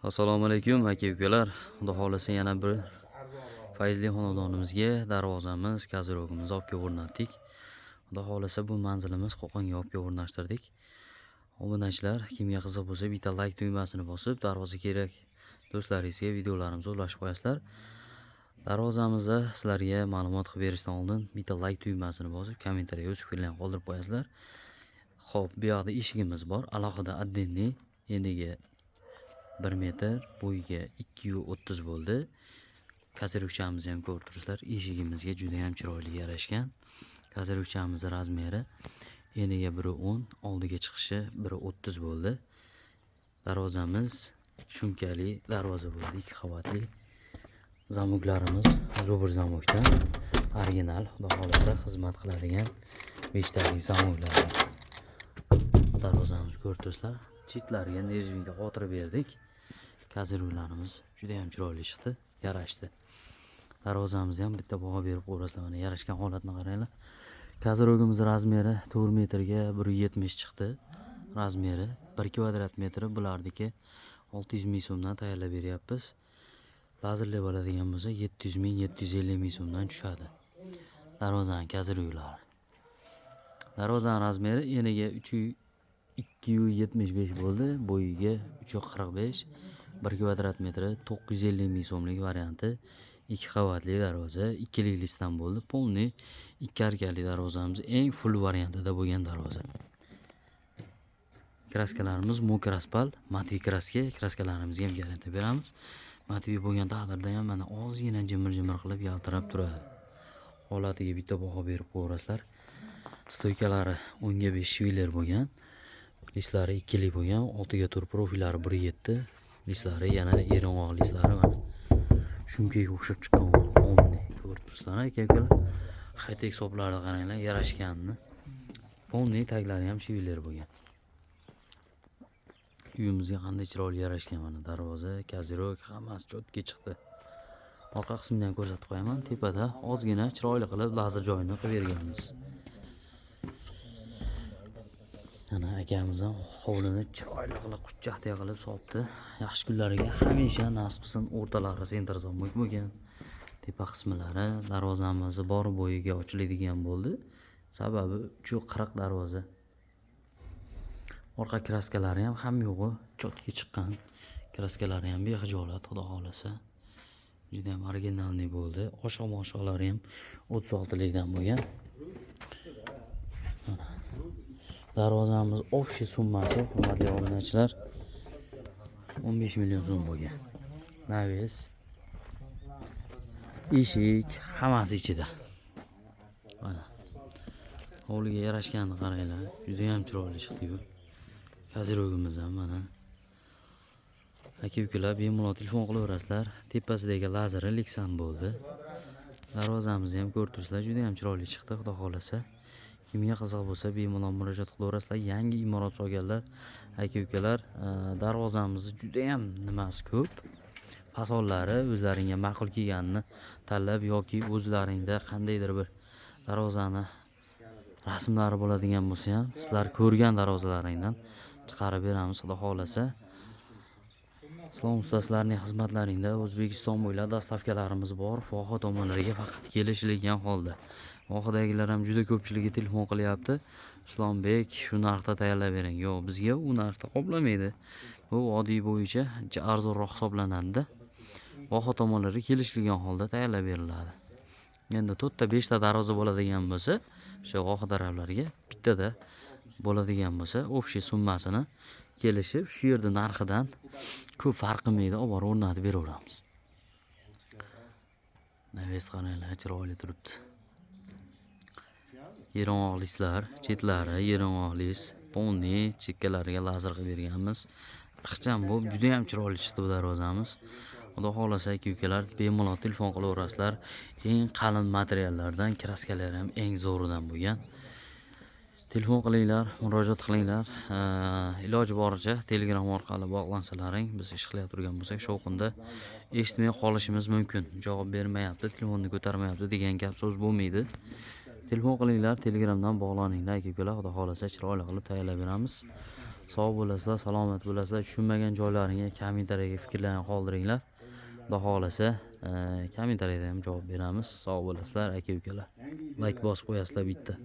Assalomu alaykum aka-ukalar. Xudo xolasa yana bir fayzli xonadonimizga darvozamiz, kazirogimiz olib kelib o'rnatdik. Xudo xolasa bu manzilimiz Qo'qonga olib kelib o'rnashtirdik. Obunachilar, kimga qiziq bo'lsa, bitta like tugmasini bosib, darvoza kerak do'stlaringizga videolarimizni ulashib qo'yasizlar. Darvozamizda sizlarga ma'lumot qilib berishdan oldin bitta like tugmasini bosib, kommentariya o'z fikrlaringizni qoldirib qo'yasizlar. Xo'p, bu yoqda eshigimiz bor. Alohida addenli, eniga 1 metr, bo'yiga 230 bo'ldi. Kazirukchamizni ham ko'rib turibsizlar. Eshigimizga juda ham chiroyli yarashgan. Kazirukchamizning razmeri eniga 1.10, oldiga chiqishi 1.30 bo'ldi. Darvozamiz shumkali darvoza bo'ldi, 2 qavatli. Zamoklarimiz zobir zamokdan, original, xudo xolasa xizmat qiladigan 5 talik zamoklar. Darvozamizni ko'rib turibsizlar. Chitlariga nerjinga qotirib berdik. Kaziruklarimiz juda ham chiroyli chiqdi, yarashdi. Darvozamizni ham bitta baho berib qo'yasizlar. Mana yarashgan holatni qaranglar. Kazirogimiz razmeri 4 metrga 1.70 chiqdi. Razmeri 1 kvadrat metri bulardiki 600 ming so'mdan tayyorlab beryapmiz. Lazerli bo'ladigan bo'lsa 700 ming, 750 ming so'mdan tushadi. Darvozaning kaziruklari. Darvozaning razmeri eniga 275 bo'ldi, bo'yiga 345, 1 kvadrat metri 950 ming so'mlik varianti, 2 qavatli darvoza, 2 listan bo'ldi. Polni 2 arkali darvozamiz eng full variantida bo'lgan darvoza. Kraskalarimiz mokr asfalt, matvi kraska, kraskalarimizga ham garantiya beramiz. Matvi bo'lgan taqdirda ham mana ozgina jimir-jimir qilib yaltirab turadi. Holatiga bitta baho berib qo'yasizlar. Stoykalari 10 ga 5 shviler bo'lgan. Lislari 2 lik bo'lgan, 6 ga 4 profillari 1.7. Lislari yana erongoq lislari mana. Shunkiga o'xshab chiqqan o'rni ko'rib turibsizlar aka-ukalar. Haytek hisoblarni qaranglar, yarashganini. O'rni taglari ham shviler bo'lgan. Uyimizga qanday chiroyli yarashgan mana darvoza, kazirok, hammasi chotga chiqdi. Orqa qismini ham ko'rsatib qo'yaman. Tepada ozgina chiroyli qilib lazer joyini qilib berganmiz. Ana akamiz ham hovlini chiroyli qilib quchchaqday qilib solibdi. Yaxshi kunlariga hamisha nasib qilsin, o'rtalari sentr zamok bo'lgan. Tepa qismlari darvozamiz bor bo'yiga ochiladigan bo'ldi. Sababi 340 darvoza. Orqa kraskalari ham yo'g'i chotga chiqqan. Kraskalari ham bexijolat, xudo xolasa. Juda ham originalniy bo'ldi. Oshoq-moshoqlari ham 36 likdan bo'lgan. Darvozamiz общий summasi, hurmatli obunachilar, 15 million so'm bo'lgan. Naves, eshik, hammasi ichida. Mana. Hovliga yarashganini qaranglar. Juda ham chiroyli chiqdi-ku. Kazirogimiz ham mana. Aka-ukalar bemalol telefon qilaverasizlar. Tepasidagi lazeri liksan bo'ldi. Darvozamizni ham ko'rib turibsizlar, juda ham chiroyli chiqdi, xudo xolasa. Kimga qiziq bo'lsa bemalol murojaat qilaverasizlar. Yangi imorat solganlar aka-ukalar, darvozamizni juda ham nimasi ko'p. Fasollari o'zlaringga ma'qul kelganini tanlab yoki o'zlaringda qandaydir bir darvozani rasmlari bo'ladigan bo'lsa ham, sizlar ko'rgan darvozalaringdan chiqarib beramiz, xudo xolasa. Islom ustasilarining xizmatlaringda O'zbekiston bo'ylab dastavkalarimiz bor. Voha tomonlariga faqat kelishilgan holda. Vohadagilar ham juda ko'pchiligi telefon qilyapti. Islombek, shu narxda tayyorlab bering. Yo'q, bizga u narxda qoplamaydi. Bu oddiy bo'yicha arzonroq hisoblanadi-da. Voha tomonlari kelishilgan holda tayyorlab beriladi. Endi 4 ta 5 ta darvoza bo'ladigan bo'lsa, o'sha voha taraflariga bittada bo'ladigan bo'lsa, общий summasini kelishib, shu yerda narxidan ko'p farq qilmaydi, olib borib o'rnatib beraveramiz. Naves qaranglar, chiroyli turibdi. Erongoq lislar, chetlari erongoq lis, ponni chekkalariga lazer qilib berganmiz. Ixcham bo'lib, juda ham chiroyli chiqdi bu darvozamiz. Xudo xolasa aka-ukalar, bemalol telefon qilaverasizlar. Eng qalin materiallardan, kraskalar ham eng zo'ridan bo'lgan. Telefon qilinglar, murojaat qilinglar. Iloji boricha Telegram orqali bog'lansalaring, biz ish qilib turgan bo'lsak, shovqinda eshitmay qolishimiz mumkin. Javob bermayapti, telefonni ko'tarmayapti degan gap so'z bo'lmaydi. Telefon qilinglar, Telegramdan bog'laninglar aka-ukalar, xudo xolasa chiroyli qilib tayyorlab beramiz. Sog' bo'lasizlar, salomat bo'lasizlar. Tushunmagan joylaringga kommentariyaga fikrlarni qoldiringlar. Xudo xolasa kommentariyada ham javob beramiz. Sog' bo'lasizlar aka-ukalar. Like bosib qo'yasizlar bitta.